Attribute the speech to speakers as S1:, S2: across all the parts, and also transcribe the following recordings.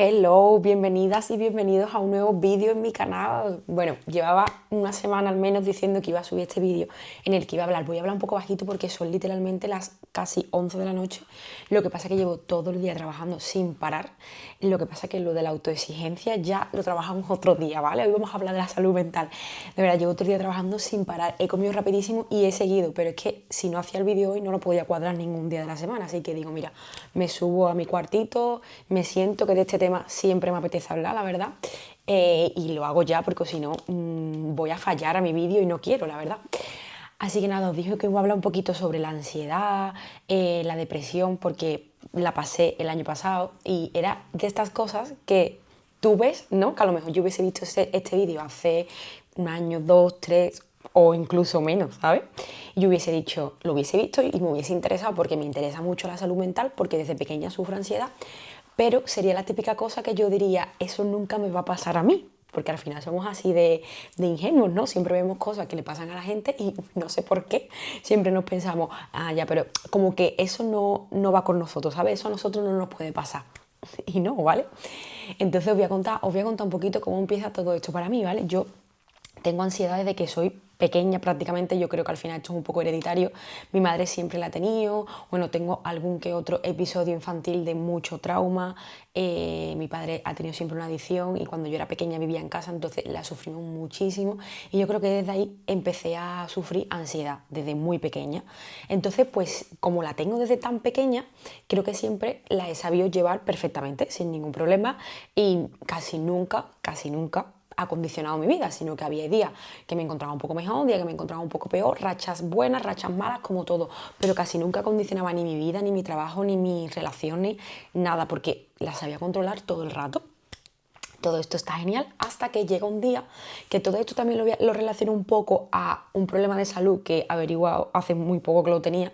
S1: Hello, bienvenidas y bienvenidos a un nuevo vídeo en mi canal. Bueno, llevaba una semana al menos diciendo que iba a subir este vídeo en el que iba a hablar. Voy a hablar un poco bajito porque son literalmente las casi 11 de la noche. Lo que pasa es que llevo todo el día trabajando sin parar. Lo que pasa es que lo de la autoexigencia ya lo trabajamos otro día, ¿vale? Hoy vamos a hablar de la salud mental. De verdad, llevo todo el día trabajando sin parar. He comido rapidísimo y he seguido, pero es que si no hacía el vídeo hoy no lo podía cuadrar ningún día de la semana. Así que digo, mira, me subo a mi cuartito, me siento que de este tema siempre me apetece hablar, la verdad, y lo hago ya porque si no voy a fallar a mi vídeo y no quiero, la verdad. Así que nada, os dije que voy a hablar un poquito sobre la ansiedad, la depresión, porque la pasé el año pasado y era de estas cosas que tú ves, ¿no? Que a lo mejor yo hubiese visto este vídeo hace un año, dos, tres o incluso menos, ¿sabes? Y yo hubiese dicho, lo hubiese visto y me hubiese interesado porque me interesa mucho la salud mental, porque desde pequeña sufro ansiedad, pero sería la típica cosa que yo diría, eso nunca me va a pasar a mí, porque al final somos así de ingenuos, ¿no? Siempre vemos cosas que le pasan a la gente y no sé por qué, siempre nos pensamos, ah, ya, pero como que eso no va con nosotros, ¿sabes? Eso a nosotros no nos puede pasar. Y no, ¿vale? Entonces os voy a contar un poquito cómo empieza todo esto para mí, ¿vale? Yo tengo ansiedad desde que soy pequeña prácticamente, yo creo que al final esto es un poco hereditario, mi madre siempre la ha tenido, bueno, tengo algún que otro episodio infantil de mucho trauma, mi padre ha tenido siempre una adicción y cuando yo era pequeña vivía en casa, entonces la sufrimos muchísimo y yo creo que desde ahí empecé a sufrir ansiedad desde muy pequeña. Entonces, pues como la tengo desde tan pequeña, creo que siempre la he sabido llevar perfectamente, sin ningún problema y casi nunca ha condicionado mi vida, sino que había días que me encontraba un poco mejor, días que me encontraba un poco peor, rachas buenas, rachas malas, como todo, pero casi nunca condicionaba ni mi vida, ni mi trabajo, ni mis relaciones, nada, porque la sabía controlar todo el rato. Todo esto está genial hasta que llega un día que todo esto también lo relaciono un poco a un problema de salud que he averiguado hace muy poco que lo tenía,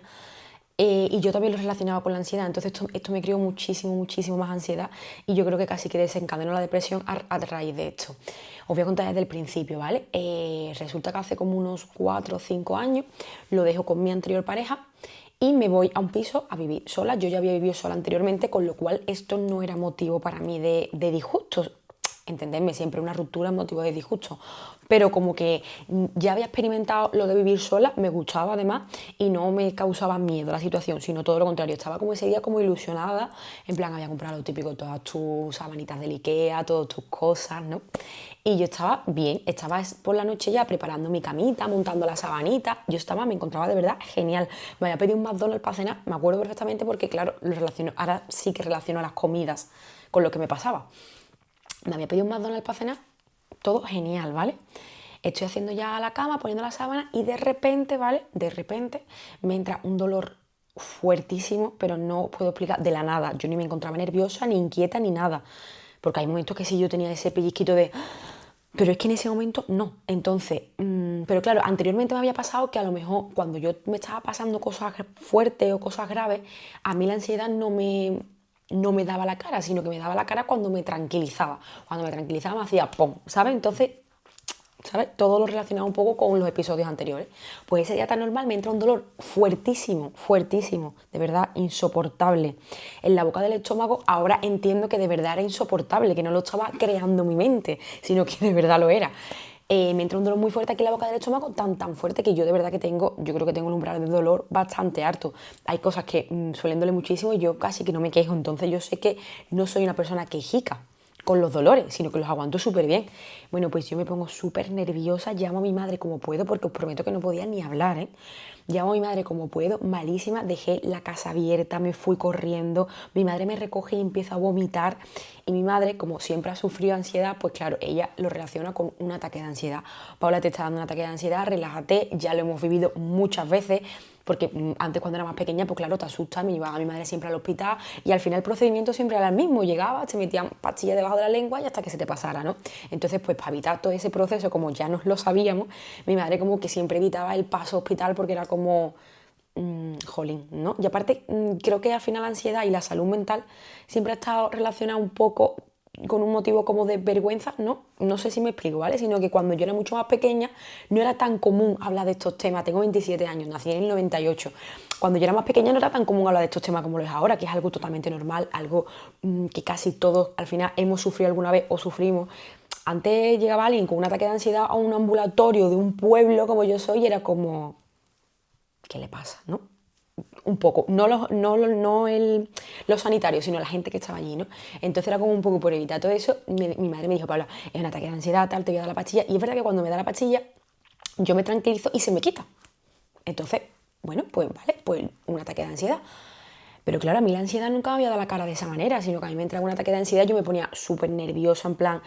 S1: y yo también lo relacionaba con la ansiedad, entonces esto me creó muchísimo más ansiedad y yo creo que casi que desencadenó la depresión a raíz de esto. Os voy a contar desde el principio, ¿vale? Resulta que hace como unos 4 o 5 años lo dejo con mi anterior pareja y me voy a un piso a vivir sola. Yo ya había vivido sola anteriormente, con lo cual esto no era motivo para mí de disgusto. Entendedme, siempre una ruptura es motivo de disgusto, pero como que ya había experimentado lo de vivir sola, me gustaba además y no me causaba miedo la situación, sino todo lo contrario, estaba como ese día como ilusionada, en plan había comprado lo típico, todas tus sabanitas del Ikea, todas tus cosas, ¿no? Y yo estaba bien, estaba por la noche ya preparando mi camita, montando la sabanita, me encontraba de verdad genial, me había pedido un McDonald's para cenar, me acuerdo perfectamente porque claro, lo relaciono, ahora sí que relaciono las comidas con lo que me pasaba. Me había pedido un McDonald's para cenar, todo genial, ¿vale? Estoy haciendo ya la cama, poniendo la sábana y de repente, ¿vale? De repente me entra un dolor fuertísimo, pero no puedo explicar de la nada. Yo ni me encontraba nerviosa, ni inquieta, ni nada. Porque hay momentos que sí yo tenía ese pellizquito de... Pero es que en ese momento no. Entonces, pero claro, anteriormente me había pasado que a lo mejor cuando yo me estaba pasando cosas fuertes o cosas graves, a mí la ansiedad no me daba la cara, sino que me daba la cara cuando me tranquilizaba. Cuando me tranquilizaba me hacía ¡pum! ¿Sabes? Entonces, ¿sabes? Todo lo relacionado un poco con los episodios anteriores. Pues ese día tan normal me entra un dolor fuertísimo, de verdad insoportable. En la boca del estómago ahora entiendo que de verdad era insoportable, que no lo estaba creando mi mente, sino que de verdad lo era. Me entra un dolor muy fuerte aquí en la boca del estómago, tan fuerte que yo de verdad que yo creo que tengo un umbral de dolor bastante alto. Hay cosas que suelen doler muchísimo y yo casi que no me quejo, entonces yo sé que no soy una persona quejica con los dolores, sino que los aguanto súper bien. Bueno, pues yo me pongo súper nerviosa, llamo a mi madre como puedo, porque os prometo que no podía ni hablar, ¿eh? Llamo a mi madre como puedo, malísima, dejé la casa abierta, me fui corriendo, mi madre me recoge y empieza a vomitar, y mi madre, como siempre ha sufrido ansiedad, pues claro, ella lo relaciona con un ataque de ansiedad. Paula, te está dando un ataque de ansiedad, relájate, ya lo hemos vivido muchas veces, porque antes cuando era más pequeña, pues claro, te asusta, me llevaba a mi madre siempre al hospital y al final el procedimiento siempre era el mismo, llegaba, te metían pastillas debajo de la lengua y hasta que se te pasara, ¿no? Entonces, pues para evitar todo ese proceso, como ya nos lo sabíamos, mi madre como que siempre evitaba el paso hospital porque era como... jolín, ¿no? Y aparte, creo que al final la ansiedad y la salud mental siempre ha estado relacionada un poco con un motivo como de vergüenza, no sé si me explico, ¿vale? Sino que cuando yo era mucho más pequeña no era tan común hablar de estos temas. Tengo 27 años, nací en el 98. Cuando yo era más pequeña no era tan común hablar de estos temas como lo es ahora, que es algo totalmente normal, algo que casi todos al final hemos sufrido alguna vez o sufrimos. Antes llegaba alguien con un ataque de ansiedad a un ambulatorio de un pueblo como yo soy y era como, ¿qué le pasa, no? Un poco, los sanitarios, sino la gente que estaba allí, ¿no? Entonces era como un poco por evitar todo eso. Mi madre me dijo, Paula, es un ataque de ansiedad, tal, te voy a dar la pastilla. Y es verdad que cuando me da la pastilla, yo me tranquilizo y se me quita. Entonces, bueno, pues vale, pues un ataque de ansiedad. Pero claro, a mí la ansiedad nunca me había dado la cara de esa manera, sino que a mí me entraba un ataque de ansiedad, yo me ponía súper nerviosa, en plan,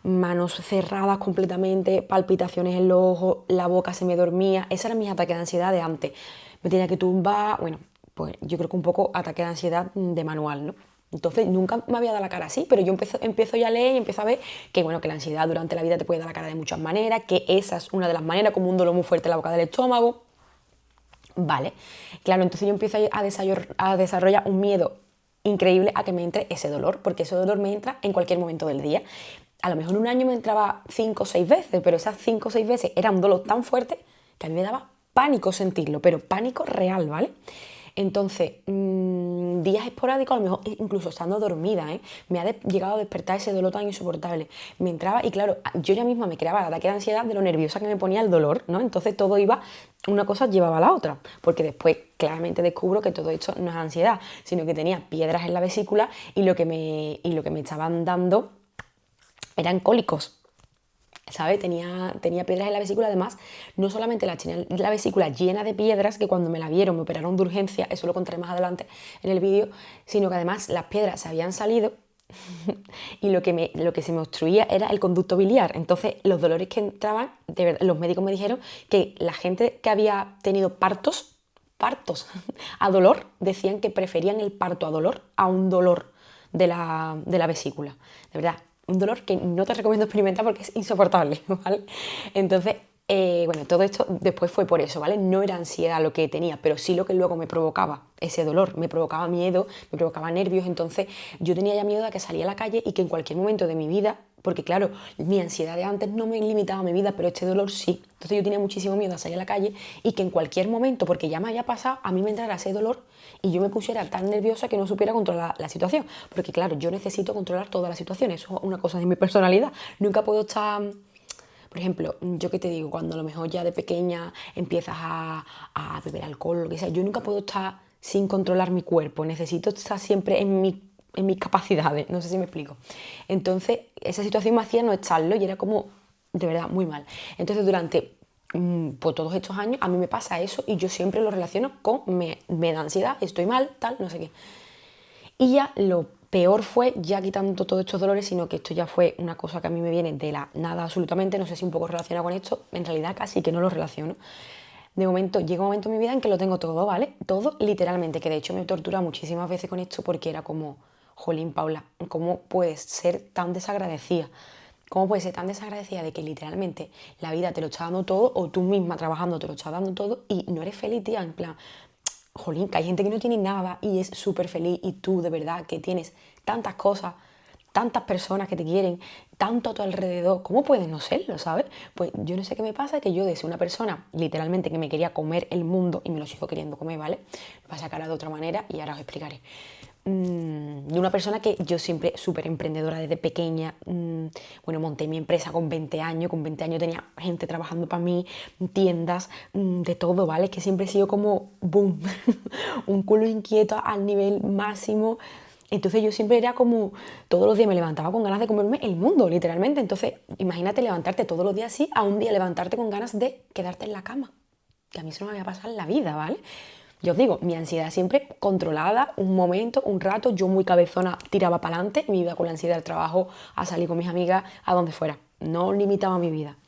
S1: manos cerradas completamente, palpitaciones en los ojos, la boca se me dormía. Esos eran mis ataques de ansiedad de antes. Me tenía que tumbar, bueno, pues yo creo que un poco ataque de ansiedad de manual, ¿no? Entonces nunca me había dado la cara así, pero yo empiezo ya a leer y empiezo a ver que, bueno, que la ansiedad durante la vida te puede dar la cara de muchas maneras, que esa es una de las maneras, como un dolor muy fuerte en la boca del estómago. Vale, claro, entonces yo empiezo a desarrollar un miedo increíble a que me entre ese dolor, porque ese dolor me entra en cualquier momento del día. A lo mejor en un año me entraba 5 o 6 veces, pero esas 5 o 6 veces era un dolor tan fuerte que a mí me daba pánico sentirlo, pero pánico real, ¿vale? Entonces, días esporádicos, a lo mejor incluso estando dormida, me ha llegado a despertar ese dolor tan insoportable. Me entraba y claro, yo ya misma me creaba el ataque de ansiedad de lo nerviosa que me ponía el dolor, ¿no? Entonces todo iba, una cosa llevaba a la otra, porque después claramente descubro que todo esto no es ansiedad, sino que tenía piedras en la vesícula y lo que me estaban dando eran cólicos. ¿Sabes? Tenía piedras en la vesícula, además, no solamente tenía la vesícula llena de piedras, que cuando me la vieron me operaron de urgencia, eso lo contaré más adelante en el vídeo, sino que además las piedras se habían salido y lo que se me obstruía era el conducto biliar. Entonces los dolores que entraban, de verdad, los médicos me dijeron que la gente que había tenido partos a dolor, decían que preferían el parto a dolor a un dolor de la vesícula. De verdad, un dolor que no te recomiendo experimentar porque es insoportable, ¿vale? Entonces, bueno, todo esto después fue por eso, ¿vale? No era ansiedad lo que tenía, pero sí lo que luego me provocaba ese dolor, me provocaba miedo, me provocaba nervios, entonces yo tenía ya miedo a que salía a la calle y que en cualquier momento de mi vida, porque claro, mi ansiedad de antes no me limitaba a mi vida, pero este dolor sí. Entonces yo tenía muchísimo miedo a salir a la calle y que en cualquier momento, porque ya me había pasado, a mí me entrara ese dolor y yo me pusiera tan nerviosa que no supiera controlar la situación. Porque claro, yo necesito controlar todas las situaciones, eso es una cosa de mi personalidad. Nunca puedo estar... Por ejemplo, yo que te digo, cuando a lo mejor ya de pequeña empiezas a beber alcohol o lo que sea, yo nunca puedo estar sin controlar mi cuerpo, necesito estar siempre en mis capacidades, no sé si me explico. Entonces, esa situación me hacía no estarlo y era como, de verdad, muy mal. Entonces, durante por todos estos años, a mí me pasa eso y yo siempre lo relaciono con me da ansiedad, estoy mal, tal, no sé qué. Y ya lo peor fue, ya quitando todos estos dolores, sino que esto ya fue una cosa que a mí me viene de la nada absolutamente, no sé si un poco relacionado con esto, en realidad casi que no lo relaciono. De momento, llega un momento en mi vida en que lo tengo todo, ¿vale? Todo literalmente, que de hecho me tortura muchísimas veces con esto porque era como, jolín, Paula, ¿cómo puedes ser tan desagradecida? ¿Cómo puedes ser tan desagradecida de que literalmente la vida te lo está dando todo o tú misma trabajando te lo está dando todo y no eres feliz, tía? En plan, jolín, que hay gente que no tiene nada y es súper feliz y tú de verdad que tienes tantas cosas, tantas personas que te quieren, tanto a tu alrededor, ¿cómo puedes no serlo, sabes? Pues yo no sé qué me pasa, que yo de ser una persona literalmente que me quería comer el mundo y me lo sigo queriendo comer, ¿vale? Lo voy a sacar de otra manera y ahora os explicaré. De una persona que yo siempre súper emprendedora desde pequeña, bueno, monté mi empresa con 20 años, con 20 años tenía gente trabajando para mí, tiendas, de todo, ¿vale? Es que siempre he sido como, boom, un culo inquieto al nivel máximo. Entonces yo siempre era como, todos los días me levantaba con ganas de comerme el mundo, literalmente. Entonces imagínate levantarte todos los días así, a un día levantarte con ganas de quedarte en la cama. Que a mí eso no me había pasado en la vida, ¿vale? Yo os digo, mi ansiedad siempre controlada, un momento, un rato, yo muy cabezona tiraba para adelante, me iba con la ansiedad al trabajo, a salir con mis amigas, a donde fuera. No limitaba mi vida.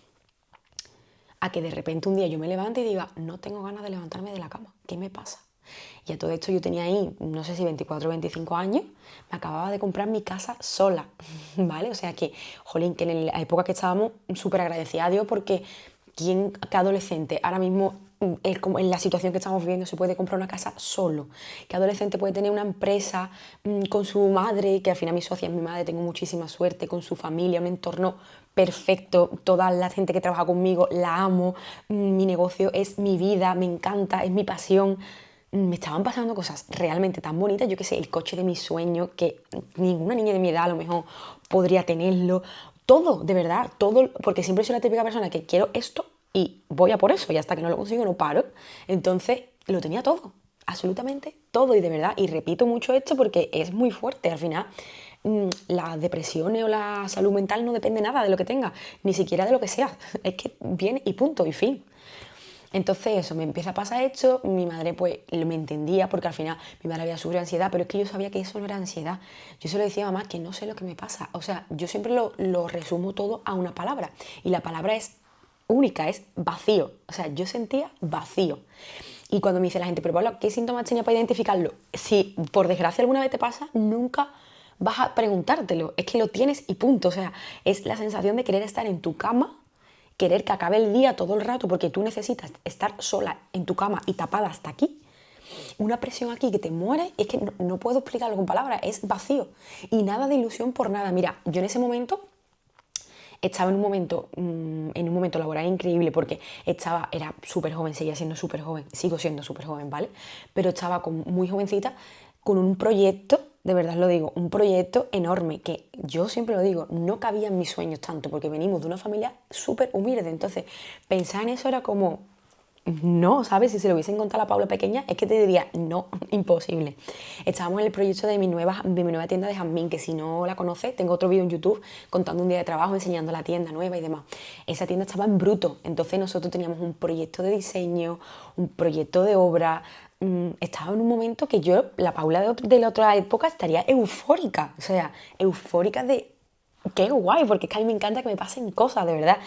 S1: A que de repente un día yo me levante y diga, no tengo ganas de levantarme de la cama, ¿qué me pasa? Y a todo esto yo tenía ahí, no sé si 24 o 25 años, me acababa de comprar mi casa sola, ¿vale? O sea que, jolín, que en la época que estábamos súper agradecida a Dios porque ¿quién, qué adolescente ahora mismo como en la situación que estamos viviendo se puede comprar una casa solo, que adolescente puede tener una empresa con su madre, que al final mi socia es mi madre, tengo muchísima suerte, con su familia, un entorno perfecto, toda la gente que trabaja conmigo la amo, mi negocio es mi vida, me encanta, es mi pasión. Me estaban pasando cosas realmente tan bonitas, yo qué sé, el coche de mis sueños, que ninguna niña de mi edad a lo mejor podría tenerlo, todo, de verdad, todo, porque siempre soy la típica persona que quiero esto y voy a por eso y hasta que no lo consigo no paro. Entonces lo tenía todo, absolutamente todo y de verdad, y repito mucho esto porque es muy fuerte al final. La depresión o la salud mental no depende nada de lo que tenga, ni siquiera de lo que sea, es que viene y punto y fin. Entonces eso, me empieza a pasar esto, mi madre pues me entendía porque al final mi madre había sufrido ansiedad, pero es que yo sabía que eso no era ansiedad. Yo se lo decía a mamá que no sé lo que me pasa. O sea, yo siempre lo resumo todo a una palabra y la palabra es única, es vacío. O sea, yo sentía vacío. Y cuando me dice la gente, pero Paula, ¿qué síntomas tenía para identificarlo? Si por desgracia alguna vez te pasa, nunca vas a preguntártelo. Es que lo tienes y punto. O sea, es la sensación de querer estar en tu cama, querer que acabe el día todo el rato porque tú necesitas estar sola en tu cama y tapada hasta aquí, una presión aquí que te muere, es que no puedo explicarlo con palabras, es vacío y nada de ilusión por nada. Mira, yo en ese momento estaba en un momento laboral increíble porque era súper joven, seguía siendo súper joven, sigo siendo súper joven, ¿vale? Pero estaba muy jovencita con un proyecto, de verdad lo digo, un proyecto enorme que yo siempre lo digo, no cabía en mis sueños tanto porque venimos de una familia súper humilde, entonces pensar en eso era como, no, ¿sabes? Si se lo hubiesen contado a la Paula pequeña, es que te diría, no, imposible. Estábamos en el proyecto de mi nueva tienda de jazmín, que si no la conoces, tengo otro vídeo en YouTube contando un día de trabajo, enseñando la tienda nueva y demás. Esa tienda estaba en bruto, entonces nosotros teníamos un proyecto de diseño, un proyecto de obra. Estaba en un momento que yo, la Paula de la otra época, estaría eufórica, o sea, eufórica de qué guay, porque es que a mí me encanta que me pasen cosas, de verdad.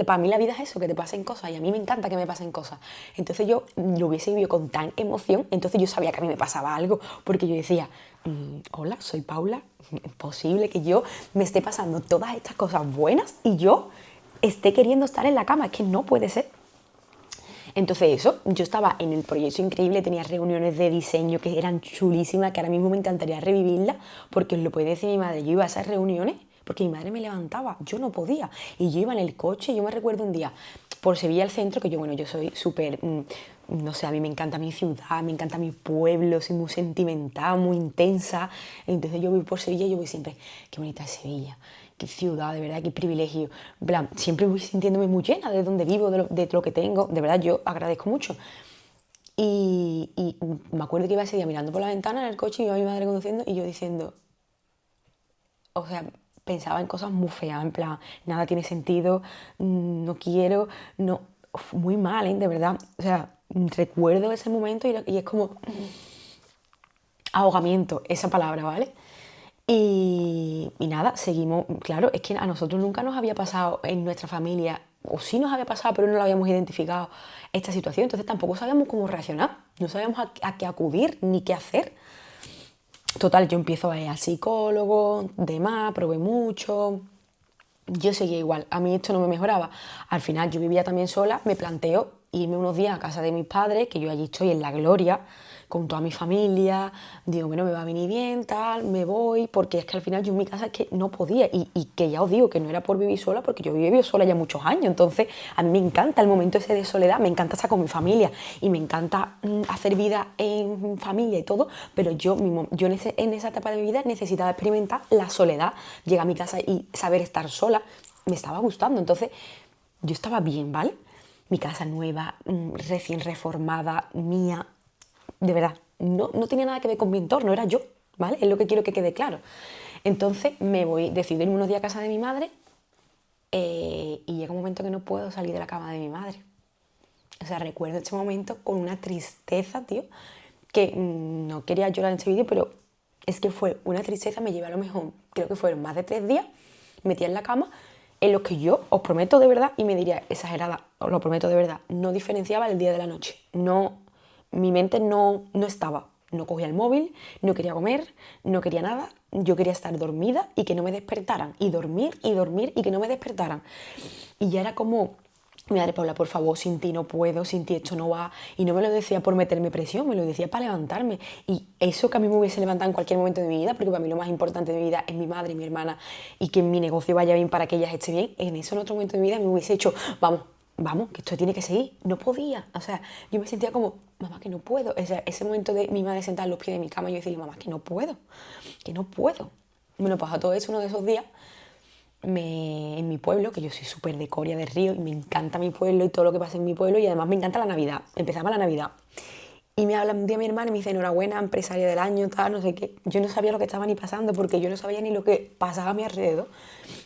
S1: Para mí la vida es eso, que te pasen cosas, y a mí me encanta que me pasen cosas. Entonces yo lo hubiese vivido con tan emoción, entonces yo sabía que a mí me pasaba algo, porque yo decía, hola, soy Paula, es posible que yo me esté pasando todas estas cosas buenas y yo esté queriendo estar en la cama, es que no puede ser. Entonces eso, yo estaba en el proyecto increíble, tenía reuniones de diseño que eran chulísimas, que ahora mismo me encantaría revivirlas, porque os lo puede decir mi madre, yo iba a esas reuniones porque mi madre me levantaba, yo no podía, y yo iba en el coche, yo me recuerdo un día por Sevilla al centro, que yo soy súper, no sé, a mí me encanta mi ciudad, me encanta mi pueblo, soy muy sentimental, muy intensa, entonces yo voy por Sevilla y yo voy siempre, qué bonita es Sevilla, qué ciudad, de verdad, qué privilegio. En plan, siempre voy sintiéndome muy llena de donde vivo, de lo que tengo. De verdad, yo agradezco mucho. Y me acuerdo que iba ese día mirando por la ventana en el coche y iba mi madre conduciendo y yo diciendo, o sea, pensaba en cosas muy feas, en plan, nada tiene sentido, no quiero, no, muy mal, ¿eh? De verdad. O sea, recuerdo ese momento y es como ahogamiento, esa palabra, ¿vale? Y nada, seguimos, claro, es que a nosotros nunca nos había pasado en nuestra familia, o sí nos había pasado, pero no lo habíamos identificado esta situación, entonces tampoco sabíamos cómo reaccionar, no sabíamos a qué acudir ni qué hacer. Total, yo empiezo a ir al psicólogo, demás, probé mucho, yo seguía igual, a mí esto no me mejoraba. Al final yo vivía también sola, me planteo irme unos días a casa de mis padres, que yo allí estoy en la gloria, con toda mi familia, digo, bueno, me va a venir bien, tal, me voy, porque es que al final yo en mi casa es que no podía, y que ya os digo que no era por vivir sola, porque yo he vivido sola ya muchos años, entonces a mí me encanta el momento ese de soledad, me encanta estar con mi familia, y me encanta hacer vida en familia y todo, pero yo en esa etapa de mi vida necesitaba experimentar la soledad, llegar a mi casa y saber estar sola, me estaba gustando, entonces yo estaba bien, ¿vale? Mi casa nueva, recién reformada, mía, de verdad, no tenía nada que ver con mi entorno, era yo, ¿vale? Es lo que quiero que quede claro. Entonces decido irme unos días a casa de mi madre y llega un momento que no puedo salir de la cama de mi madre. O sea, recuerdo este momento con una tristeza, tío, que no quería llorar en este vídeo, pero es que fue una tristeza, me llevé a lo mejor, creo que fueron más de 3 días, metida en la cama, en los que yo, os prometo de verdad, y me diría exagerada, os lo prometo de verdad, no diferenciaba el día de la noche. No, mi mente no estaba. No cogía el móvil, no quería comer, no quería nada. Yo quería estar dormida y que no me despertaran. Y dormir y dormir y que no me despertaran. Y ya era como Mi madre, Paula, por favor, sin ti no puedo, sin ti esto no va. Y no me lo decía por meterme presión, me lo decía para levantarme. Y eso que a mí me hubiese levantado en cualquier momento de mi vida, porque para mí lo más importante de mi vida es mi madre y mi hermana, y que mi negocio vaya bien para que ellas estén bien, en eso en otro momento de mi vida me hubiese hecho, vamos, vamos, que esto tiene que seguir. No podía. O sea, yo me sentía como, mamá, que no puedo. O sea, ese momento de mi madre sentada en los pies de mi cama y yo decirle, mamá, que no puedo, que no puedo. Bueno, pues a todo eso, uno de esos días en mi pueblo, que yo soy súper de Coria del Río y me encanta mi pueblo y todo lo que pasa en mi pueblo y además me encanta la Navidad, empezaba la Navidad. Y me habla un día mi hermana y me dice, enhorabuena, empresaria del año, tal, no sé qué. Yo no sabía lo que estaba ni pasando porque yo no sabía ni lo que pasaba a mi alrededor.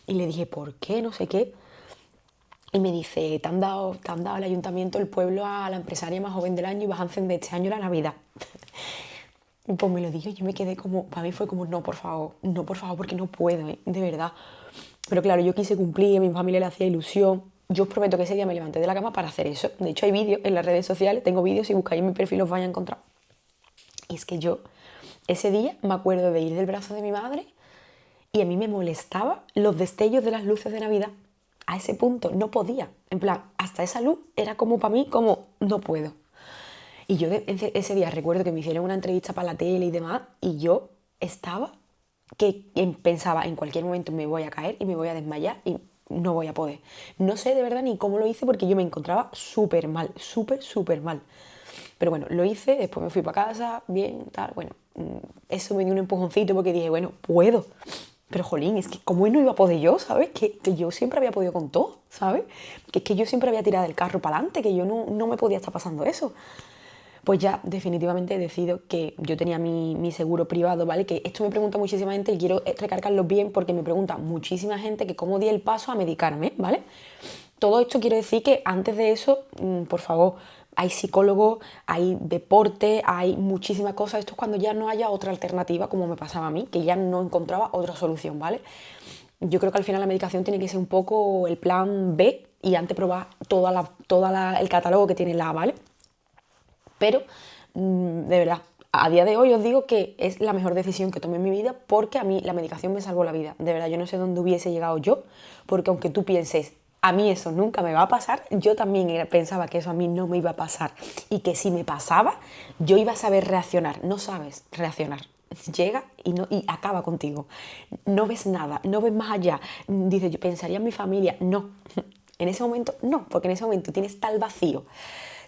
S1: Y le dije, ¿por qué? No sé qué. Y me dice, te han dado el ayuntamiento, el pueblo a la empresaria más joven del año y vas a encender este año la Navidad. Y pues me lo dijo y yo me quedé como, para mí fue como, no, por favor, porque no puedo, de verdad. Pero claro, yo quise cumplir, a mi familia le hacía ilusión. Yo os prometo que ese día me levanté de la cama para hacer eso. De hecho, hay vídeos en las redes sociales, tengo vídeos, si buscáis en mi perfil os vais a encontrar. Y es que yo, ese día, me acuerdo de ir del brazo de mi madre y a mí me molestaba los destellos de las luces de Navidad. A ese punto, no podía. En plan, hasta esa luz era como para mí, como, no puedo. Y yo ese día recuerdo que me hicieron una entrevista para la tele y demás, y yo estaba que pensaba en cualquier momento me voy a caer y me voy a desmayar y no voy a poder. No sé de verdad ni cómo lo hice porque yo me encontraba súper mal, súper mal. Pero bueno, lo hice, después me fui para casa, bien, tal, bueno, eso me dio un empujoncito porque dije, bueno, puedo. Pero jolín, es que cómo no iba a poder yo, ¿sabes? Que yo siempre había podido con todo, ¿sabes? Que es que yo siempre había tirado el carro para adelante, que yo no me podía estar pasando eso. Pues ya definitivamente decido que yo tenía mi seguro privado, ¿vale? Que esto me pregunta muchísima gente y quiero recargarlo bien porque me pregunta muchísima gente que cómo di el paso a medicarme, ¿vale? Todo esto quiero decir que antes de eso, por favor, hay psicólogos, hay deporte, hay muchísimas cosas. Esto es cuando ya no haya otra alternativa, como me pasaba a mí, que ya no encontraba otra solución, ¿vale? Yo creo que al final la medicación tiene que ser un poco el plan B y antes probar el catálogo que tiene la A, ¿vale? Pero, de verdad, a día de hoy os digo que es la mejor decisión que tomé en mi vida porque a mí la medicación me salvó la vida. De verdad, yo no sé dónde hubiese llegado yo, porque aunque tú pienses, a mí eso nunca me va a pasar, yo también pensaba que eso a mí no me iba a pasar y que si me pasaba, yo iba a saber reaccionar. No sabes reaccionar. Llega y acaba contigo. No ves nada, no ves más allá. Dice, yo pensaría en mi familia. No, en ese momento no, porque en ese momento tienes tal vacío,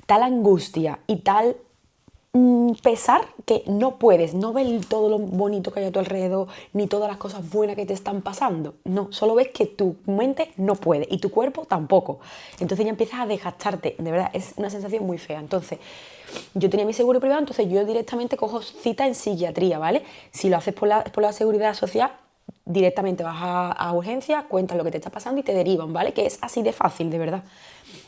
S1: tal angustia y tal pesar que no puedes, no ves todo lo bonito que hay a tu alrededor, ni todas las cosas buenas que te están pasando. No, solo ves que tu mente no puede y tu cuerpo tampoco. Entonces ya empiezas a desgastarte. De verdad, es una sensación muy fea. Entonces, yo tenía mi seguro privado, entonces yo directamente cojo cita en psiquiatría, ¿vale? Si lo haces por la seguridad social, directamente vas a urgencias, cuentas lo que te está pasando y te derivan, ¿vale? Que es así de fácil, de verdad.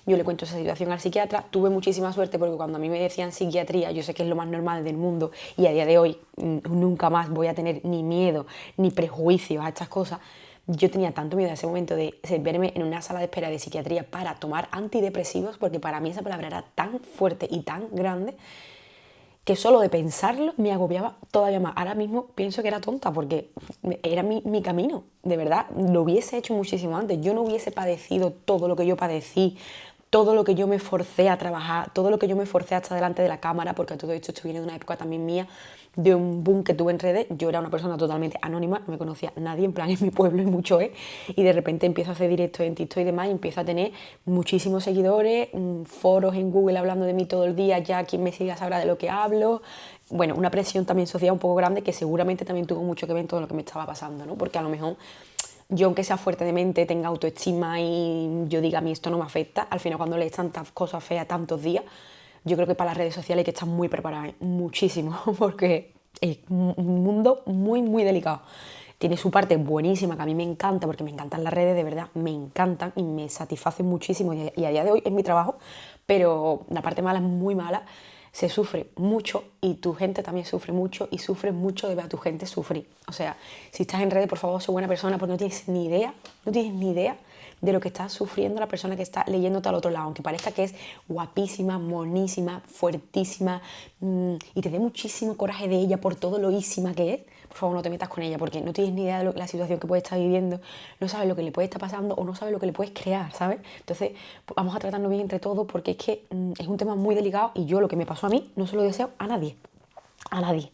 S1: Yo le cuento esa situación al psiquiatra, tuve muchísima suerte porque cuando a mí me decían psiquiatría, yo sé que es lo más normal del mundo y a día de hoy nunca más voy a tener ni miedo ni prejuicios a estas cosas. Yo tenía tanto miedo en ese momento de verme en una sala de espera de psiquiatría para tomar antidepresivos, porque para mí esa palabra era tan fuerte y tan grande que solo de pensarlo me agobiaba todavía más. Ahora mismo pienso que era tonta porque era mi camino, de verdad, lo hubiese hecho muchísimo antes. Yo no hubiese padecido todo lo que yo padecí, todo lo que yo me forcé a trabajar, todo lo que yo me forcé a estar delante de la cámara, porque todo esto viene de una época también mía, de un boom que tuve en redes. Yo era una persona totalmente anónima, no me conocía nadie, en plan en mi pueblo y mucho y de repente empiezo a hacer directos en TikTok y demás y empiezo a tener muchísimos seguidores, foros en Google hablando de mí todo el día, ya quien me siga sabrá de lo que hablo. Bueno, una presión también social un poco grande que seguramente también tuvo mucho que ver en todo lo que me estaba pasando, ¿no? Porque a lo mejor yo, aunque sea fuerte de mente, tenga autoestima y yo diga a mí esto no me afecta, al final cuando lees tantas cosas feas tantos días, yo creo que para las redes sociales hay que estar muy preparada, muchísimo, porque es un mundo muy delicado. Tiene su parte buenísima, que a mí me encanta, porque me encantan las redes, de verdad, me encantan y me satisfacen muchísimo y a día de hoy es mi trabajo, pero la parte mala es muy mala. Se sufre mucho y tu gente también sufre mucho y sufres mucho de ver a tu gente sufrir. O sea, si estás en redes, por favor, sé buena persona porque no tienes ni idea de lo que está sufriendo la persona que está leyéndote al otro lado, aunque parezca que es guapísima, monísima, fuertísima y te dé muchísimo coraje de ella por todo lo ísima que es, por favor no te metas con ella, porque no tienes ni idea de la situación que puede estar viviendo, no sabes lo que le puede estar pasando o no sabes lo que le puedes crear, ¿sabes? Entonces, pues, vamos a tratarnos bien entre todos, porque es que es un tema muy delicado y yo lo que me pasó a mí no se lo deseo a nadie. A nadie.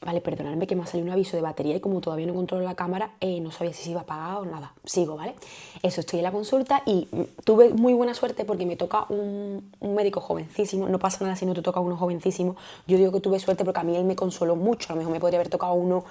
S1: Vale, perdonadme que me ha salido un aviso de batería y como todavía no controlo la cámara, no sabía si se iba a apagar o nada. Sigo, ¿vale? Eso, estoy en la consulta y tuve muy buena suerte porque me toca un médico jovencísimo. No pasa nada si no te toca uno jovencísimo. Yo digo que tuve suerte porque a mí él me consoló mucho. A lo mejor me podría haber tocado uno,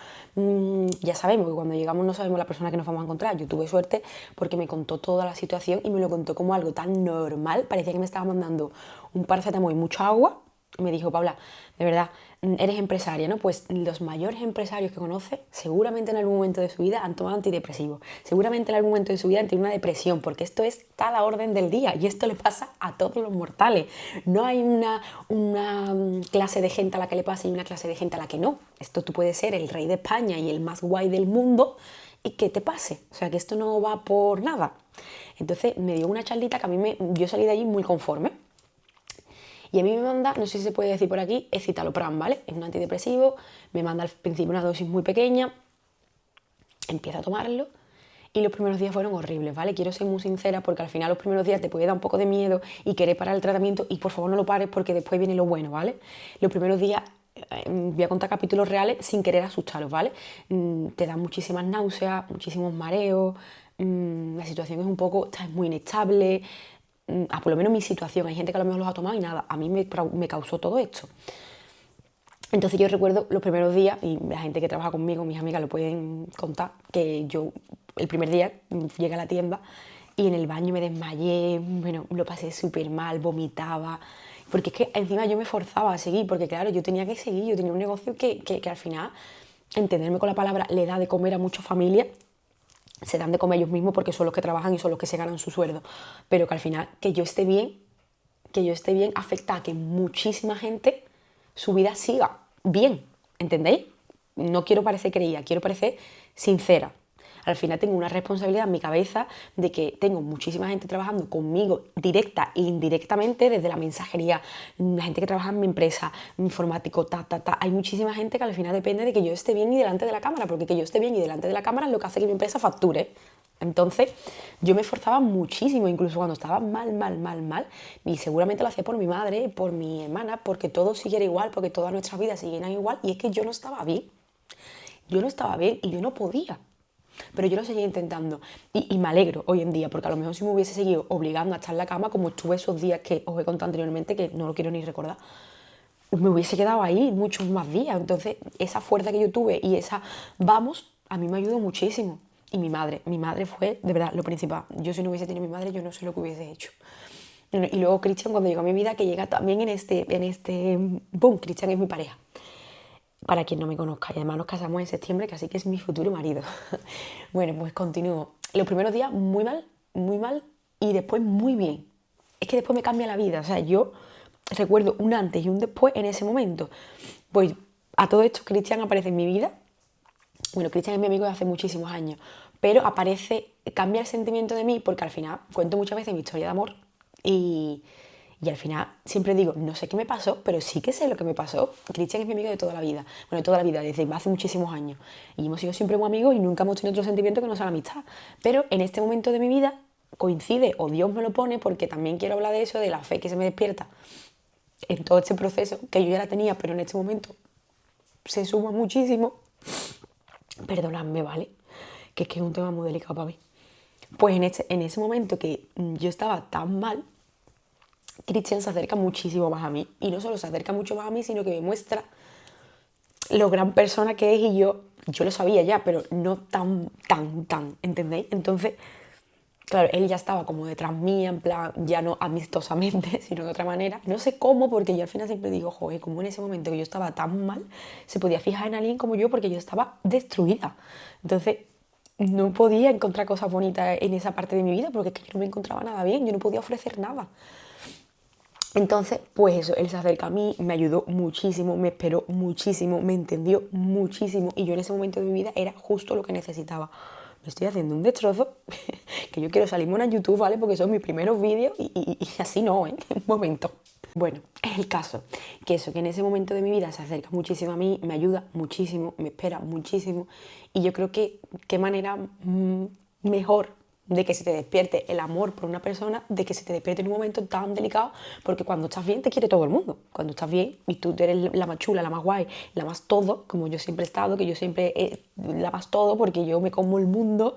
S1: ya sabemos que cuando llegamos no sabemos la persona que nos vamos a encontrar. Yo tuve suerte porque me contó toda la situación y me lo contó como algo tan normal. Parecía que me estaba mandando un paracetamol y mucha agua. Me dijo, Paula, de verdad, eres empresaria, ¿no? Pues los mayores empresarios que conoce seguramente en algún momento de su vida han tomado antidepresivos. Seguramente en algún momento de su vida han tenido una depresión, porque esto está a la orden del día y esto le pasa a todos los mortales. No hay una clase de gente a la que le pasa y una clase de gente a la que no. Esto tú puedes ser el rey de España y el más guay del mundo y que te pase. O sea, que esto no va por nada. Entonces me dio una charlita que a mí yo salí de allí muy conforme. Y a mí me manda, no sé si se puede decir por aquí, es citalopram, ¿vale? Es un antidepresivo, me manda al principio una dosis muy pequeña, empiezo a tomarlo y los primeros días fueron horribles, ¿vale? Quiero ser muy sincera porque al final los primeros días te puede dar un poco de miedo y querer parar el tratamiento y por favor no lo pares porque después viene lo bueno, ¿vale? Los primeros días, voy a contar capítulos reales sin querer asustaros, ¿vale? Te dan muchísimas náuseas, muchísimos mareos, la situación es un poco, estás muy inestable, por lo menos mi situación, hay gente que a lo mejor los ha tomado y nada, a mí me causó todo esto. Entonces yo recuerdo los primeros días, y la gente que trabaja conmigo, mis amigas lo pueden contar, que yo el primer día llegué a la tienda y en el baño me desmayé, bueno, lo pasé súper mal, vomitaba, porque es que encima yo me forzaba a seguir, porque claro, yo tenía que seguir, yo tenía un negocio que al final, entenderme con la palabra, le da de comer a muchas familias, se dan de comer ellos mismos porque son los que trabajan y son los que se ganan su sueldo, pero que al final que yo esté bien afecta a que muchísima gente su vida siga bien, ¿entendéis? No quiero parecer creída, quiero parecer sincera. Al final tengo una responsabilidad en mi cabeza de que tengo muchísima gente trabajando conmigo directa e indirectamente desde la mensajería, la gente que trabaja en mi empresa, informático, Hay muchísima gente que al final depende de que yo esté bien y delante de la cámara, porque que yo esté bien y delante de la cámara es lo que hace que mi empresa facture. Entonces yo me esforzaba muchísimo, incluso cuando estaba mal, y seguramente lo hacía por mi madre, por mi hermana, porque todo siguiera igual, porque todas nuestras vidas siguieran igual, y es que yo no estaba bien. Yo no estaba bien y yo no podía. Pero yo lo seguía intentando y me alegro hoy en día, porque a lo mejor si me hubiese seguido obligando a estar en la cama, como estuve esos días que os he contado anteriormente, que no lo quiero ni recordar, me hubiese quedado ahí muchos más días. Entonces esa fuerza que yo tuve y esa vamos, a mí me ayudó muchísimo. Y mi madre fue de verdad lo principal. Yo si no hubiese tenido mi madre, yo no sé lo que hubiese hecho. Y luego Cristian, cuando llegó a mi vida, que llega también boom, Cristian es mi pareja. Para quien no me conozca, y además nos casamos en septiembre, que así que es mi futuro marido. Bueno, pues continúo. Los primeros días muy mal, y después muy bien. Es que después me cambia la vida, o sea, yo recuerdo un antes y un después en ese momento. Pues a todo esto Cristian aparece en mi vida. Bueno, Cristian es mi amigo de hace muchísimos años, pero cambia el sentimiento de mí porque al final cuento muchas veces mi historia de amor y al final siempre digo, no sé qué me pasó, pero sí que sé lo que me pasó. Cristian es mi amigo de toda la vida, bueno, de toda la vida, desde hace muchísimos años. Y hemos sido siempre muy amigos y nunca hemos tenido otro sentimiento que no sea la amistad. Pero en este momento de mi vida coincide, o Dios me lo pone, porque también quiero hablar de eso, de la fe que se me despierta en todo este proceso, que yo ya la tenía, pero en este momento se suma muchísimo. Perdonadme, ¿vale? Que es que es un tema muy delicado para mí. Pues en ese momento que yo estaba tan mal, Cristian se acerca muchísimo más a mí. Y no solo se acerca mucho más a mí, sino que me muestra lo gran persona que es y yo lo sabía ya, pero no tan, ¿entendéis? Entonces, claro, él ya estaba como detrás mía, en plan, ya no amistosamente, sino de otra manera. No sé cómo, porque yo al final siempre digo, joder, como en ese momento que yo estaba tan mal, se podía fijar en alguien como yo porque yo estaba destruida. Entonces, no podía encontrar cosas bonitas en esa parte de mi vida porque es que yo no me encontraba nada bien, yo no podía ofrecer nada. Entonces, pues eso, él se acerca a mí, me ayudó muchísimo, me esperó muchísimo, me entendió muchísimo y yo en ese momento de mi vida era justo lo que necesitaba. Me estoy haciendo un destrozo, que yo quiero salirme en YouTube, ¿vale? Porque son mis primeros vídeos y así no, ¿eh? Un momento. Bueno, es el caso, que eso, que en ese momento de mi vida se acerca muchísimo a mí, me ayuda muchísimo, me espera muchísimo y yo creo que qué manera mejor de que se te despierte el amor por una persona, de que se te despierte en un momento tan delicado, porque cuando estás bien te quiere todo el mundo, cuando estás bien y tú eres la más chula, la más guay, la más todo, como yo siempre he estado, que yo siempre la más todo porque yo me como el mundo.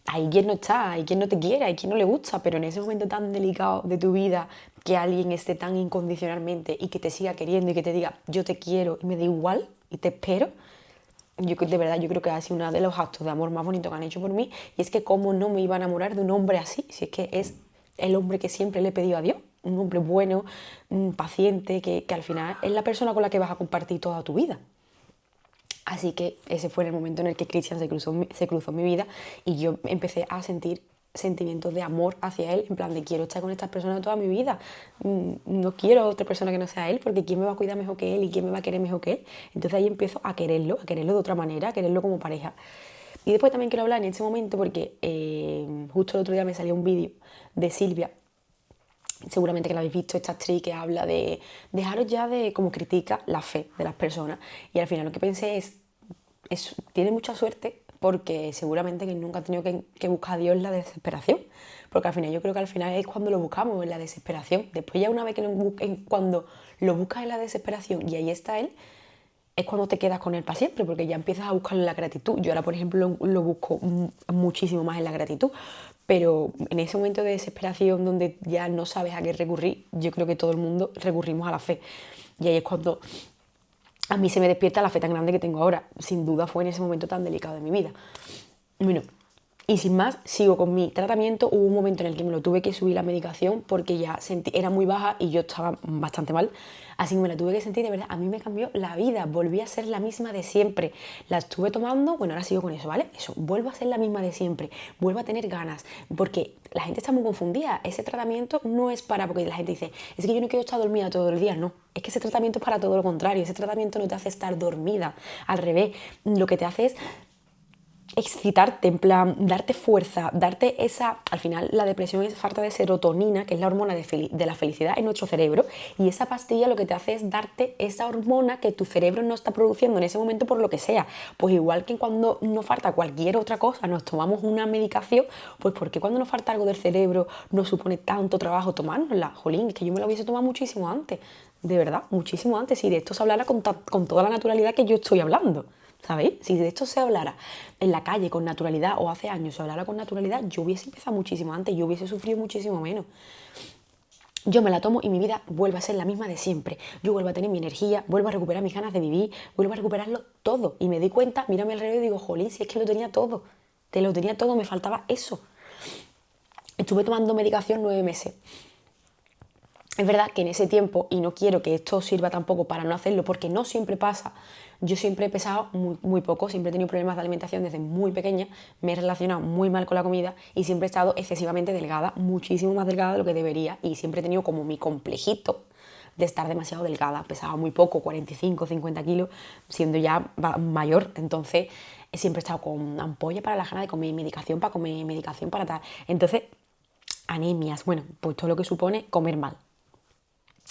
S1: Hay quien no está, hay quien no te quiere, hay quien no le gusta, pero en ese momento tan delicado de tu vida, que alguien esté tan incondicionalmente y que te siga queriendo y que te diga yo te quiero y me da igual y te espero, de verdad yo creo que ha sido uno de los actos de amor más bonitos que han hecho por mí, y es que cómo no me iba a enamorar de un hombre así, si es que es el hombre que siempre le he pedido a Dios, un hombre bueno, paciente, que al final es la persona con la que vas a compartir toda tu vida. Así que ese fue el momento en el que Cristian se cruzó en mi vida y yo empecé a sentir sentimientos de amor hacia él, en plan de quiero estar con esta persona toda mi vida, no quiero otra persona que no sea él, porque ¿quién me va a cuidar mejor que él y quién me va a querer mejor que él? Entonces ahí empiezo a quererlo de otra manera, a quererlo como pareja. Y después también quiero hablar en este momento porque justo el otro día me salió un vídeo de Silvia, seguramente que la habéis visto, esta actriz que habla de dejaros ya de cómo critica la fe de las personas, y al final lo que pensé es tiene mucha suerte porque seguramente que nunca ha tenido que buscar a Dios en la desesperación, porque al final yo creo que al final es cuando lo buscamos en la desesperación, después ya una vez que cuando lo buscas en la desesperación y ahí está Él, es cuando te quedas con él para siempre, porque ya empiezas a buscar la gratitud. Yo ahora, por ejemplo, lo busco muchísimo más en la gratitud, pero en ese momento de desesperación donde ya no sabes a qué recurrir, yo creo que todo el mundo recurrimos a la fe. Y ahí es cuando a mí se me despierta la fe tan grande que tengo ahora. Sin duda fue en ese momento tan delicado de mi vida. Bueno, y sin más, sigo con mi tratamiento. Hubo un momento en el que me lo tuve que subir la medicación porque ya era muy baja y yo estaba bastante mal. Así que me la tuve que sentir, de verdad, a mí me cambió la vida. Volví a ser la misma de siempre. La estuve tomando, bueno, ahora sigo con eso, ¿vale? Eso, vuelvo a ser la misma de siempre. Vuelvo a tener ganas. Porque la gente está muy confundida. Ese tratamiento no es para, porque la gente dice, es que yo no quiero estar dormida todo el día. No, es que ese tratamiento es para todo lo contrario. Ese tratamiento no te hace estar dormida. Al revés, lo que te hace es excitarte, en plan, darte fuerza, darte esa... Al final la depresión es falta de serotonina, que es la hormona de la felicidad en nuestro cerebro, y esa pastilla lo que te hace es darte esa hormona que tu cerebro no está produciendo en ese momento por lo que sea. Pues igual que cuando nos falta cualquier otra cosa, nos tomamos una medicación, pues ¿por qué cuando nos falta algo del cerebro nos supone tanto trabajo tomárnosla? Jolín, es que yo me la hubiese tomado muchísimo antes, de verdad, muchísimo antes, si de esto se hablara con toda la naturalidad que yo estoy hablando. ¿Sabéis? Si de esto se hablara en la calle con naturalidad, o hace años se hablara con naturalidad, yo hubiese empezado muchísimo antes, yo hubiese sufrido muchísimo menos. Yo me la tomo y mi vida vuelve a ser la misma de siempre. Yo vuelvo a tener mi energía, vuelvo a recuperar mis ganas de vivir, vuelvo a recuperarlo todo. Y me doy cuenta, miro a mi alrededor y digo, jolín, si es que lo tenía todo. Te lo tenía todo, me faltaba eso. Estuve tomando medicación 9 meses. Es verdad que en ese tiempo, y no quiero que esto sirva tampoco para no hacerlo, porque no siempre pasa, yo siempre he pesado muy poco, siempre he tenido problemas de alimentación desde muy pequeña, me he relacionado muy mal con la comida y siempre he estado excesivamente delgada, muchísimo más delgada de lo que debería, y siempre he tenido como mi complejito de estar demasiado delgada, pesaba muy poco, 45, 50 kilos, siendo ya mayor, entonces siempre he estado con ampolla para la gana de comer, medicación para comer, medicación para tal, entonces anemias, bueno, pues todo lo que supone comer mal.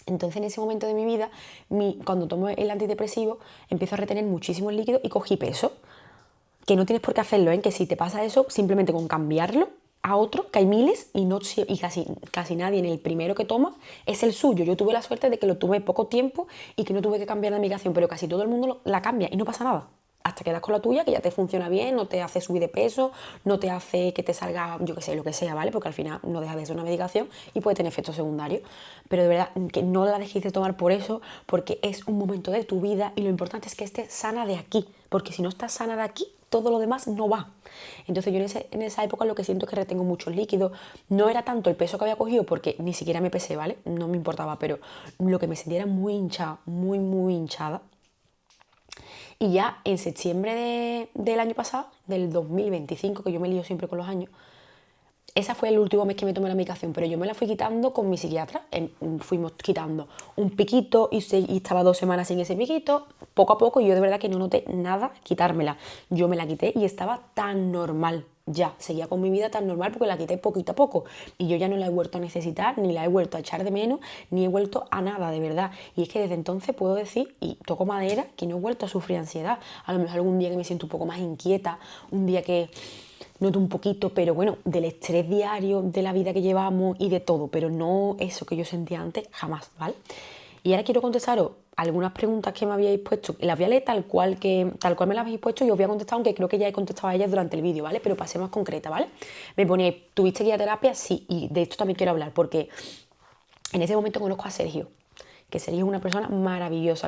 S1: Entonces en ese momento de mi vida, cuando tomo el antidepresivo, empiezo a retener muchísimos líquidos y cogí peso. Que no tienes por qué hacerlo, ¿eh? Que si te pasa eso, simplemente con cambiarlo a otro, que hay miles y casi nadie en el primero que toma es el suyo. Yo tuve la suerte de que lo tuve poco tiempo y que no tuve que cambiar de medicación, pero casi todo el mundo la cambia y no pasa nada. Hasta quedas con la tuya, que ya te funciona bien, no te hace subir de peso, no te hace que te salga, yo qué sé, lo que sea, ¿vale? Porque al final no deja de ser una medicación y puede tener efectos secundarios. Pero de verdad, que no la dejéis de tomar por eso, porque es un momento de tu vida y lo importante es que estés sana de aquí. Porque si no estás sana de aquí, todo lo demás no va. Entonces yo en esa época lo que siento es que retengo muchos líquidos. No era tanto el peso que había cogido, porque ni siquiera me pesé, ¿vale? No me importaba, pero lo que me sentía era muy hinchada, muy hinchada. Y ya en septiembre del año pasado, del 2025, que yo me lío siempre con los años, ese fue el último mes que me tomé la medicación, pero yo me la fui quitando con mi psiquiatra. Fuimos quitando un piquito y estaba 2 semanas sin ese piquito, poco a poco, y yo de verdad que no noté nada quitármela. Yo me la quité y estaba tan normal, ya, seguía con mi vida tan normal porque la quité poquito a poco y yo ya no la he vuelto a necesitar, ni la he vuelto a echar de menos, ni he vuelto a nada, de verdad. Y es que desde entonces puedo decir, y toco madera, que no he vuelto a sufrir ansiedad. A lo mejor algún día que me siento un poco más inquieta, un día que noto un poquito, pero bueno, del estrés diario, de la vida que llevamos y de todo, pero no eso que yo sentía antes, jamás, ¿vale? Y ahora quiero contestaros algunas preguntas que me habíais puesto. Las voy a leer tal cual me las habéis puesto y os voy a contestar, aunque creo que ya he contestado a ellas durante el vídeo, ¿vale? Pero para ser más concreta, ¿vale? Me ponéis, ¿tuviste que ir a terapia? Sí, y de esto también quiero hablar, porque en ese momento conozco a Sergio, que Sergio es una persona maravillosa.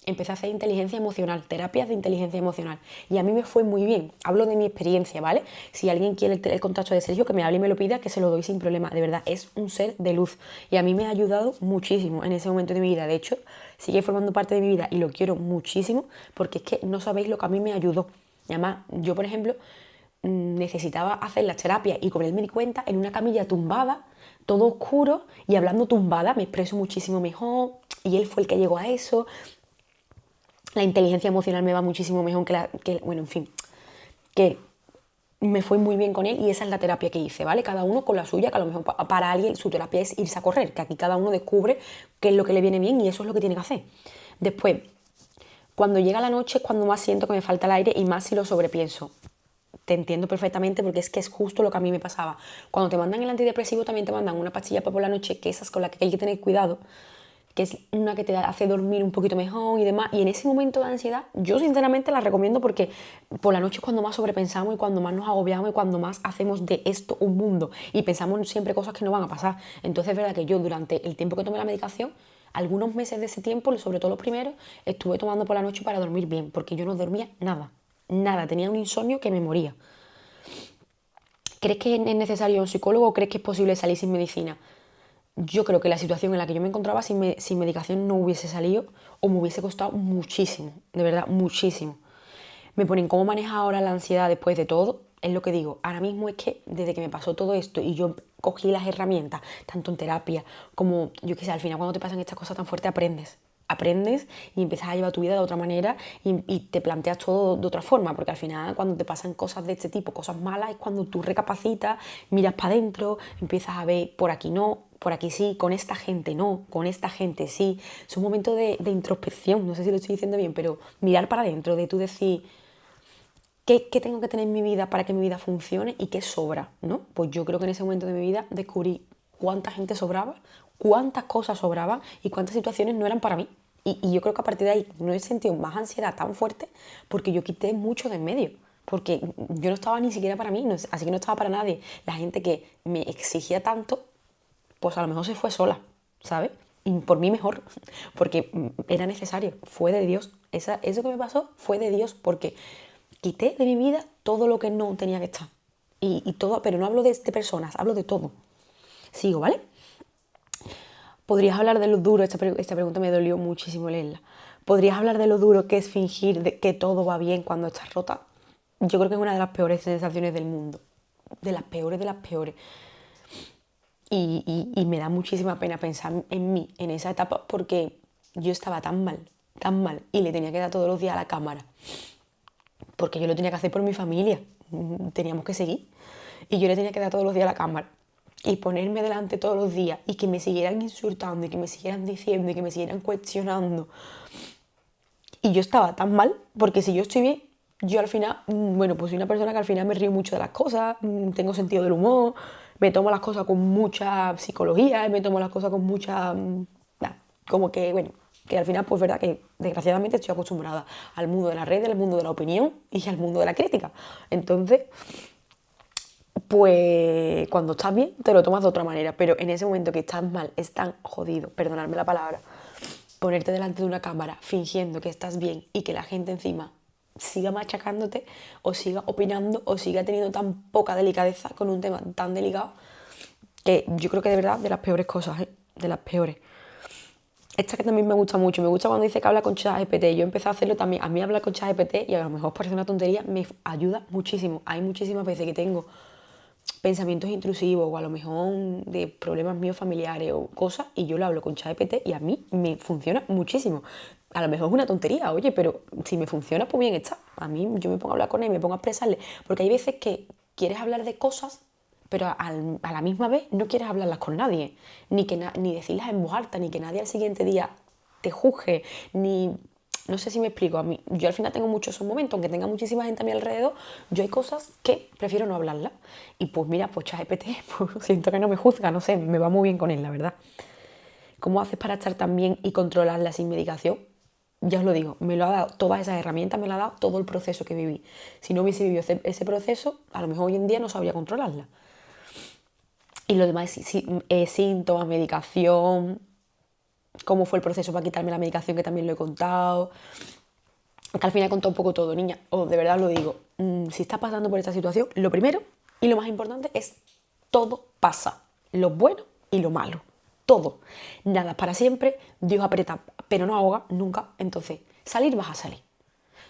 S1: Empecé a hacer inteligencia emocional, terapias de inteligencia emocional. Y a mí me fue muy bien. Hablo de mi experiencia, ¿vale? Si alguien quiere el contacto de Sergio, que me hable y me lo pida, que se lo doy sin problema. De verdad, es un ser de luz. Y a mí me ha ayudado muchísimo en ese momento de mi vida. De hecho, sigue formando parte de mi vida y lo quiero muchísimo porque es que no sabéis lo que a mí me ayudó. Y además, yo, por ejemplo, necesitaba hacer las terapias y con él me di cuenta en una camilla tumbada, todo oscuro y hablando tumbada, me expreso muchísimo mejor y él fue el que llegó a eso. La inteligencia emocional me va muchísimo mejor bueno, en fin, que me fue muy bien con él y esa es la terapia que hice, ¿vale? Cada uno con la suya, que a lo mejor para alguien su terapia es irse a correr, que aquí cada uno descubre qué es lo que le viene bien y eso es lo que tiene que hacer. Después, cuando llega la noche es cuando más siento que me falta el aire y más si lo sobrepienso. Te entiendo perfectamente porque es que es justo lo que a mí me pasaba. Cuando te mandan el antidepresivo también te mandan una pastilla para por la noche, que esas con las que hay que tener cuidado, que es una que te hace dormir un poquito mejor y demás. Y en ese momento de ansiedad, yo sinceramente la recomiendo porque por la noche es cuando más sobrepensamos y cuando más nos agobiamos y cuando más hacemos de esto un mundo y pensamos siempre cosas que no van a pasar. Entonces es verdad que yo durante el tiempo que tomé la medicación, algunos meses de ese tiempo, sobre todo los primeros, estuve tomando por la noche para dormir bien, porque yo no dormía nada, nada, tenía un insomnio que me moría. ¿Crees que es necesario un psicólogo o crees que es posible salir sin medicina? Yo creo que la situación en la que yo me encontraba sin medicación no hubiese salido o me hubiese costado muchísimo, de verdad, muchísimo. Me ponen cómo manejas ahora la ansiedad después de todo, es lo que digo. Ahora mismo es que desde que me pasó todo esto y yo cogí las herramientas, tanto en terapia como, yo qué sé, al final cuando te pasan estas cosas tan fuertes aprendes y empiezas a llevar tu vida de otra manera y te planteas todo de otra forma, porque al final cuando te pasan cosas de este tipo, cosas malas, es cuando tú recapacitas, miras para adentro, empiezas a ver por aquí no, por aquí sí, con esta gente no, con esta gente sí. Es un momento de introspección, no sé si lo estoy diciendo bien, pero mirar para adentro, de tú decir qué tengo que tener en mi vida para que mi vida funcione y qué sobra, ¿no? Pues yo creo que en ese momento de mi vida descubrí cuánta gente sobraba, cuántas cosas sobraban y cuántas situaciones no eran para mí. Y yo creo que a partir de ahí no he sentido más ansiedad tan fuerte porque yo quité mucho de en medio. Porque yo no estaba ni siquiera para mí, así que no estaba para nadie. La gente que me exigía tanto, pues a lo mejor se fue sola, ¿sabes? Y por mí mejor, porque era necesario, fue de Dios. Eso que me pasó fue de Dios porque quité de mi vida todo lo que no tenía que estar. Y todo, pero no hablo de personas, hablo de todo. Sigo, ¿vale? ¿Podrías hablar de lo duro? Esta pregunta me dolió muchísimo leerla. ¿Podrías hablar de lo duro que es fingir que todo va bien cuando estás rota? Yo creo que es una de las peores sensaciones del mundo. De las peores, de las peores. Y me da muchísima pena pensar en mí en esa etapa porque yo estaba tan mal y le tenía que dar todos los días a la cámara porque yo lo tenía que hacer por mi familia, teníamos que seguir y yo le tenía que dar todos los días a la cámara y ponerme delante todos los días y que me siguieran insultando y que me siguieran diciendo y que me siguieran cuestionando y yo estaba tan mal porque si yo estoy bien yo al final, bueno, pues soy una persona que al final me río mucho de las cosas, tengo sentido del humor, me tomo las cosas con mucha psicología, me tomo las cosas con mucha... como que, bueno, que al final, pues verdad que desgraciadamente estoy acostumbrada al mundo de las redes, al mundo de la opinión y al mundo de la crítica. Entonces, pues cuando estás bien te lo tomas de otra manera, pero en ese momento que estás mal, es tan jodido, perdonadme la palabra, ponerte delante de una cámara fingiendo que estás bien y que la gente encima siga machacándote o siga opinando o siga teniendo tan poca delicadeza con un tema tan delicado que yo creo que de verdad de las peores cosas, de las peores. Esta que también me gusta mucho, me gusta cuando dice que habla con ChatGPT. Yo empecé a hacerlo también, a mí hablar con ChatGPT y a lo mejor parece una tontería, me ayuda muchísimo. Hay muchísimas veces que tengo pensamientos intrusivos o a lo mejor de problemas míos familiares o cosas, y yo lo hablo con ChatGPT y a mí me funciona muchísimo. A lo mejor es una tontería, oye, pero si me funciona, pues bien está. A mí yo me pongo a hablar con él, me pongo a expresarle, porque hay veces que quieres hablar de cosas, pero a la misma vez no quieres hablarlas con nadie, ni decirlas en voz alta, ni que nadie al siguiente día te juzgue, ni... No sé si me explico, a mí, yo al final tengo muchos esos momentos, aunque tenga muchísima gente a mi alrededor, yo hay cosas que prefiero no hablarlas. Y pues mira, pues ChatGPT, pues siento que no me juzga, no sé, me va muy bien con él, la verdad. ¿Cómo haces para estar tan bien y controlarla sin medicación? Ya os lo digo, me lo ha dado todas esas herramientas, me lo ha dado todo el proceso que viví. Si no hubiese vivido ese proceso, a lo mejor hoy en día no sabría controlarla. Y lo demás es síntomas, medicación, cómo fue el proceso para quitarme la medicación, que también lo he contado. Que al final he contado un poco todo, niña. O de verdad lo digo, si estás pasando por esta situación, lo primero y lo más importante es todo pasa. Lo bueno y lo malo. Todo. Nada es para siempre, Dios aprieta, pero no ahoga nunca. Entonces, salir vas a salir.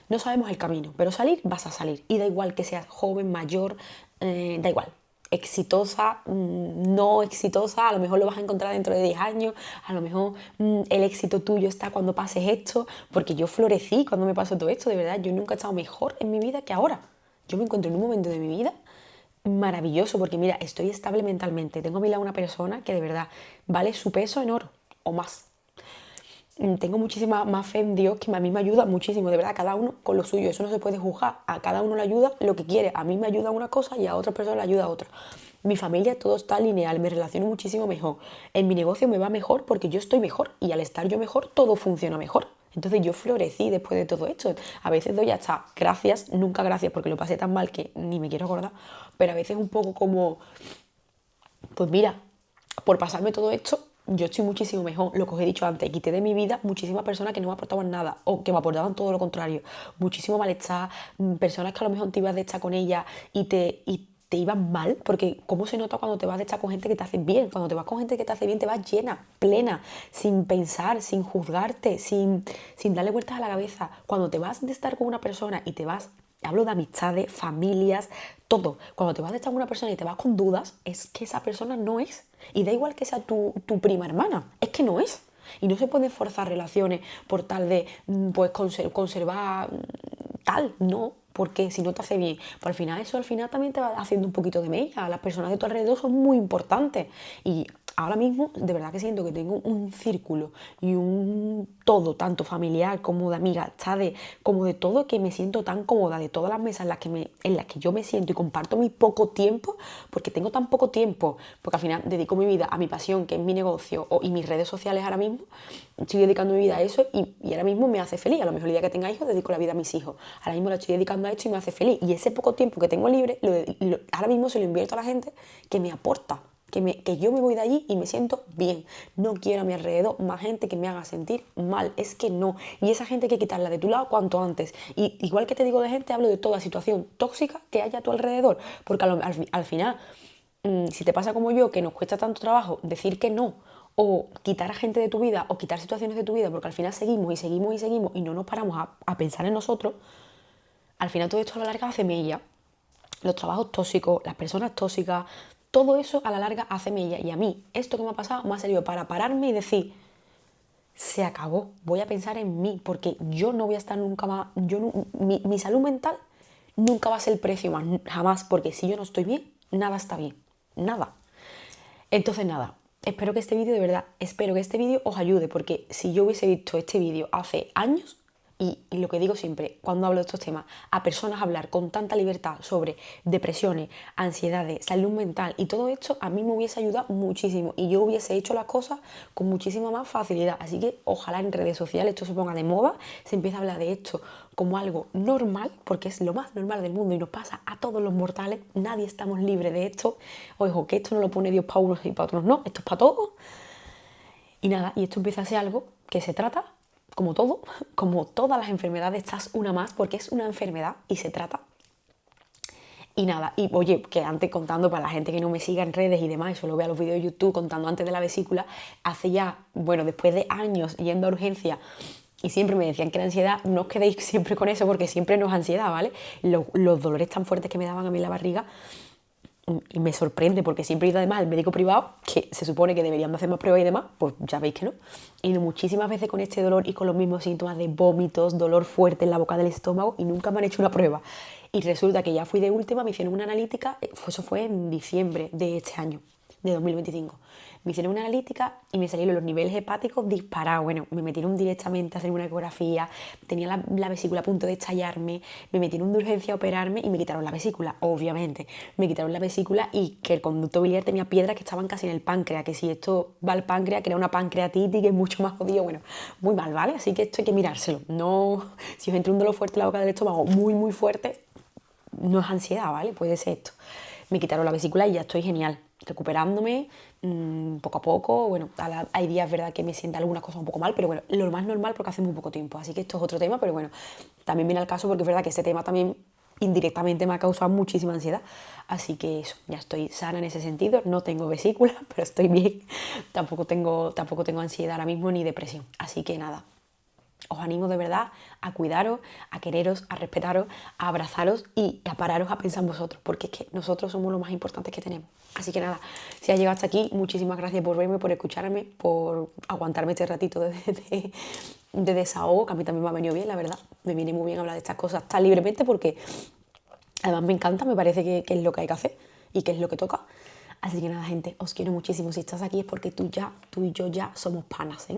S1: No sabemos el camino, pero salir vas a salir. Y da igual que seas joven, mayor, da igual. Exitosa, no exitosa, a lo mejor lo vas a encontrar dentro de 10 años, a lo mejor el éxito tuyo está cuando pases esto, porque yo florecí cuando me pasó todo esto, de verdad, yo nunca he estado mejor en mi vida que ahora. Yo me encuentro en un momento de mi vida maravilloso, porque mira, estoy estable mentalmente, tengo a mi lado una persona que de verdad vale su peso en oro o más. Tengo muchísima más fe en Dios, que a mí me ayuda muchísimo, de verdad, cada uno con lo suyo, eso no se puede juzgar, a cada uno le ayuda lo que quiere, a mí me ayuda una cosa y a otras personas le ayuda a otra. Mi familia todo está lineal, me relaciono muchísimo mejor, en mi negocio me va mejor porque yo estoy mejor y al estar yo mejor todo funciona mejor. Entonces yo florecí después de todo esto. A veces doy hasta gracias, nunca gracias porque lo pasé tan mal que ni me quiero acordar, pero a veces un poco como, pues mira, por pasarme todo esto, yo estoy muchísimo mejor. Lo que os he dicho antes, quité de mi vida muchísimas personas que no me aportaban nada o que me aportaban todo lo contrario. Muchísimo malestar, personas que a lo mejor te ibas de estar con ellas y te iban mal, porque cómo se nota cuando te vas de estar con gente que te hace bien. Cuando te vas con gente que te hace bien, te vas llena, plena, sin pensar, sin juzgarte, sin darle vueltas a la cabeza. Cuando te vas de estar con una persona y te vas, hablo de amistades, familias, todo. Cuando te vas de estar con una persona y te vas con dudas, es que esa persona no es. Y da igual que sea tu prima hermana, es que no es. Y no se pueden forzar relaciones por tal de pues conservar tal, no, porque si no te hace bien, pues al final eso al final también te va haciendo un poquito de mella. Las personas de tu alrededor son muy importantes y ahora mismo de verdad que siento que tengo un círculo y un todo, tanto familiar como de amigas, como de todo, que me siento tan cómoda de todas las mesas en las que yo me siento y comparto mi poco tiempo, porque tengo tan poco tiempo, porque al final dedico mi vida a mi pasión, que es mi negocio y mis redes sociales ahora mismo, estoy dedicando mi vida a eso y ahora mismo me hace feliz. A lo mejor el día que tenga hijos dedico la vida a mis hijos. Ahora mismo la estoy dedicando a esto y me hace feliz. Y ese poco tiempo que tengo libre, ahora mismo se lo invierto a la gente que me aporta. Que yo me voy de allí y me siento bien. No quiero a mi alrededor más gente que me haga sentir mal. Es que no. Y esa gente hay que quitarla de tu lado cuanto antes. Y igual que te digo de gente, hablo de toda situación tóxica que haya a tu alrededor. Porque al final, si te pasa como yo, que nos cuesta tanto trabajo decir que no, o quitar a gente de tu vida, o quitar situaciones de tu vida, porque al final seguimos y seguimos y seguimos y no nos paramos a pensar en nosotros, al final todo esto a la larga hace mella. Los trabajos tóxicos, las personas tóxicas, todo eso a la larga hace mella. Y a mí, esto que me ha pasado me ha servido para pararme y decir, se acabó, voy a pensar en mí, porque yo no voy a estar nunca más, mi salud mental nunca va a ser el precio más, jamás, porque si yo no estoy bien, nada está bien, nada. Entonces nada, espero que este vídeo, de verdad, espero que este vídeo os ayude, porque si yo hubiese visto este vídeo hace años, y lo que digo siempre cuando hablo de estos temas, a personas hablar con tanta libertad sobre depresiones, ansiedades, salud mental y todo esto, a mí me hubiese ayudado muchísimo y yo hubiese hecho las cosas con muchísima más facilidad. Así que ojalá en redes sociales esto se ponga de moda, se empiece a hablar de esto como algo normal, porque es lo más normal del mundo y nos pasa a todos los mortales, nadie estamos libres de esto. Ojo, que esto no lo pone Dios para unos y para otros no, esto es para todos. Y nada, y esto empieza a ser algo que se trata, como todo, como todas las enfermedades, esta es una más, porque es una enfermedad y se trata. Y nada, y oye, que antes contando para la gente que no me siga en redes y demás, solo vea los vídeos de YouTube contando antes de la vesícula, hace ya, bueno, después de años yendo a urgencia y siempre me decían que era ansiedad, no os quedéis siempre con eso porque siempre no es ansiedad, ¿vale? Los dolores tan fuertes que me daban a mí en la barriga y me sorprende porque siempre he ido además al médico privado, que se supone que deberían hacer más pruebas y demás, pues ya veis que no. He ido muchísimas veces con este dolor y con los mismos síntomas de vómitos, dolor fuerte en la boca del estómago y nunca me han hecho una prueba. Y resulta que ya fui de última, me hicieron una analítica, eso fue en diciembre de este año, de 2025. Me hicieron una analítica y me salieron los niveles hepáticos disparados. Bueno, me metieron directamente a hacer una ecografía, tenía la vesícula a punto de estallarme, me metieron de urgencia a operarme y me quitaron la vesícula, obviamente. Me quitaron la vesícula y que el conducto biliar tenía piedras que estaban casi en el páncreas, que si esto va al páncreas crea una pancreatitis que es mucho más jodido. Bueno, muy mal, ¿vale? Así que esto hay que mirárselo. No, si os entra un dolor fuerte en la boca del estómago, muy, muy fuerte, no es ansiedad, ¿vale? Puede ser esto. Me quitaron la vesícula y ya estoy genial, recuperándome poco a poco. Bueno, hay días, verdad, que me sienta algunas cosas un poco mal, pero bueno, lo más normal porque hace muy poco tiempo. Así que esto es otro tema, pero bueno, también viene al caso porque es verdad que este tema también indirectamente me ha causado muchísima ansiedad. Así que eso, ya estoy sana en ese sentido. No tengo vesícula, pero estoy bien. Tampoco tengo ansiedad ahora mismo ni depresión. Así que nada, os animo de verdad a cuidaros, a quereros, a respetaros, a abrazaros y a pararos a pensar en vosotros, porque es que nosotros somos lo más importante que tenemos. Así que nada, si has llegado hasta aquí, muchísimas gracias por verme, por escucharme, por aguantarme este ratito de desahogo, que a mí también me ha venido bien, la verdad. Me viene muy bien hablar de estas cosas tan libremente porque además me encanta, me parece que es lo que hay que hacer y que es lo que toca. Así que nada, gente, os quiero muchísimo. Si estás aquí es porque tú y yo ya somos panas, ¿eh?